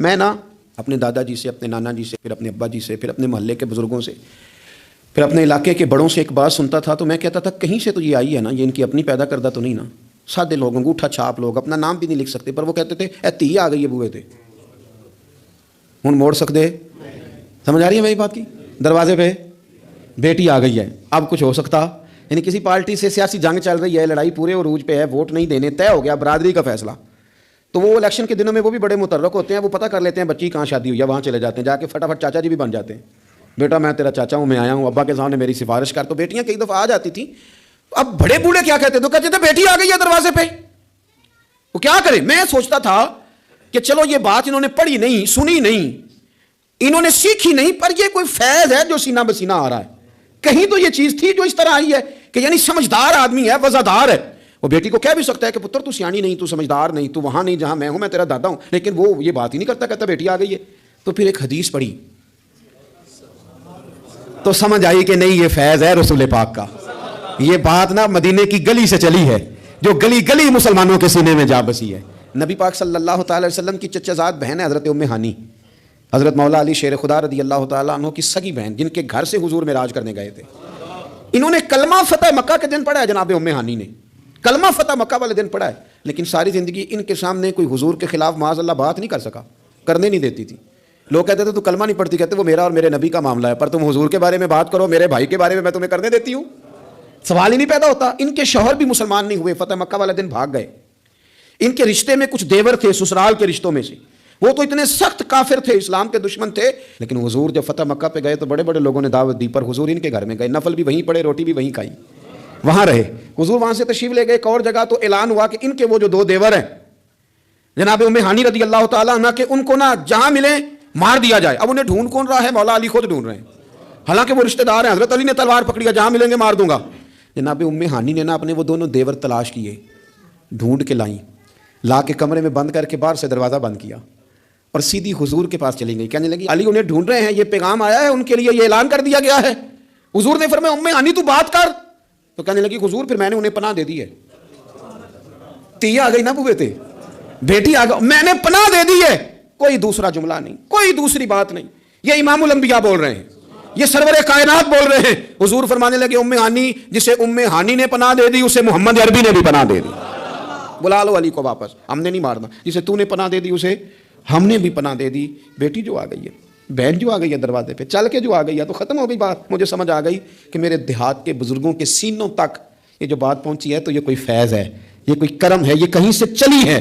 میں نا اپنے دادا جی سے، اپنے نانا جی سے، پھر اپنے ابا جی سے، پھر اپنے محلے کے بزرگوں سے، پھر اپنے علاقے کے بڑوں سے ایک بات سنتا تھا تو میں کہتا تھا کہیں سے تو یہ آئی ہے نا، یہ ان کی اپنی پیدا کردہ تو نہیں نا. سادے لوگ، انگوٹھا چھاپ لوگ، اپنا نام بھی نہیں لکھ سکتے، پر وہ کہتے تھے اے تھی آ گئی ہے بوئے تھے. ہن موڑ سکتے؟ سمجھ آ رہی ہے میری بات کی؟ دروازے پہ بیٹی آ گئی ہے، اب کچھ ہو سکتا؟ یعنی کسی پارٹی سے سیاسی جنگ چل رہی ہے، لڑائی پورے عروج پہ ہے، ووٹ نہیں دینے، طے ہو گیا، برادری کا فیصلہ. تو وہ الیکشن کے دنوں میں وہ بھی بڑے متحرک ہوتے ہیں، وہ پتہ کر لیتے ہیں بچی کہاں شادی ہوئی ہے، وہاں چلے جاتے ہیں، جا کے فٹافٹ چاچا جی بھی بن جاتے ہیں. بیٹا میں تیرا چاچا ہوں، میں آیا ہوں، ابا کے سامنے میری سفارش کر. تو بیٹیاں کئی دفعہ آ جاتی تھیں. اب بڑے بوڑھے کیا کہتے تو کہتے تھے بیٹی آ گئی ہے دروازے پہ، وہ کیا کرے. میں سوچتا تھا کہ چلو یہ بات انہوں نے پڑھی نہیں، سنی نہیں، انہوں نے سیکھی نہیں، پر یہ کوئی فیض ہے جو سینہ بسینہ آ رہا ہے. کہیں تو یہ چیز تھی جو اس طرح آئی ہے کہ یعنی سمجھدار آدمی ہے، وزادار ہے. وہ بیٹی کو کہہ بھی سکتا ہے کہ پتر تو سیانی نہیں، تو سمجھدار نہیں، تو وہاں نہیں جہاں میں ہوں، میں تیرا دادا ہوں. لیکن وہ یہ بات ہی نہیں کرتا، کہتا بیٹی آ گئی ہے. تو پھر ایک حدیث پڑھی تو سمجھ آئی کہ نہیں، یہ فیض ہے رسول پاک کا. یہ بات نا مدینے کی گلی سے چلی ہے، جو گلی گلی مسلمانوں کے سینے میں جا بسی ہے. نبی پاک صلی اللہ تعالی وسلم کی چچا زاد بہن ہے حضرت ام ہانی، حضرت مولا علی شیر خدا رضی اللہ تعالیٰ عنہ کی سگی بہن، جن کے گھر سے حضور معراج کرنے گئے تھے. انہوں نے کلمہ فتح مکہ کے دن پڑھا ہے. جناب ام ہانی نے کلمہ فتح مکہ والے دن پڑھا ہے، لیکن ساری زندگی ان کے سامنے کوئی حضور کے خلاف معاذ اللہ بات نہیں کر سکا، کرنے نہیں دیتی تھی. لوگ کہتے تھے تو کلمہ نہیں پڑھتی، کہتے وہ میرا اور میرے نبی کا معاملہ ہے، پر تم حضور کے بارے میں بات کرو، میرے بھائی کے بارے میں تمہیں کرنے دیتی ہوں. سوال ہی نہیں پیدا ہوتا. ان کے شوہر بھی مسلمان نہیں ہوئے، فتح مکہ والے دن بھاگ گئے. ان کے رشتے میں کچھ دیور تھے سسرال کے رشتوں میں سے، وہ تو اتنے سخت کافر تھے، اسلام کے دشمن تھے. لیکن حضور جب فتح مکہ پہ گئے تو بڑے بڑے لوگوں نے دعوت دی، پر حضور ان کے گھر میں گئے، نفل بھی وہیں پڑے، روٹی بھی وہیں کھائی، وہاں رہے. حضور وہاں سے تشریف لے گئے ایک اور جگہ، تو اعلان ہوا کہ ان کے وہ جو دو دیور ہیں جناب ام ہانی رضی اللہ تعالیٰ عنہ، کہ ان کو نا جہاں ملے مار دیا جائے. اب انہیں ڈھونڈ کون رہا ہے؟ مولا علی خود ڈھونڈ رہے ہیں، حالانکہ وہ رشتہ دار ہیں. حضرت علی نے تلوار پکڑی، جہاں ملیں گے مار دوں گا. جناب ام ہانی نے نا اپنے وہ دونوں دیور تلاش کیے، ڈھونڈ کے لائیں، لا کے کمرے میں بند کر کے باہر سے دروازہ بند کیا اور سیدھی حضور کے پاس چلی گئی. کہنے لگی علی انہیں ڈھونڈ رہے ہیں، یہ پیغام آیا ہے ان کے لیے، یہ اعلان کر دیا گیا ہے. حضور نے فرمایا ام ہانی تو بات کر. تو کہنے لگی حضور پھر میں نے انہیں پناہ دے دی ہے. تی آ گئی نا بوئے تھے، بیٹی آ گئی، میں نے پناہ دے دی ہے. کوئی دوسرا جملہ نہیں، کوئی دوسری بات نہیں. یہ امام الانبیاء بول رہے ہیں، یہ سرور کائنات بول رہے ہیں. حضور فرمانے لگے ام ہانی، جسے ام ہانی نے پناہ دے دی اسے محمد عربی نے بھی پناہ دے دی. بلا لو علی کو واپس، ہم نے نہیں مارنا. جسے تو نے پناہ دے دی اسے ہم نے بھی پناہ دے دی. بیٹی جو آ گئی ہے، بہن جو آ گئی ہے دروازے پہ، چل کے جو آ گئی ہے، تو ختم ہو گئی بات. مجھے سمجھ آ گئی کہ میرے دیہات کے بزرگوں کے سینوں تک یہ جو بات پہنچی ہے تو یہ کوئی فیض ہے، یہ کوئی کرم ہے، یہ کہیں سے چلی ہے.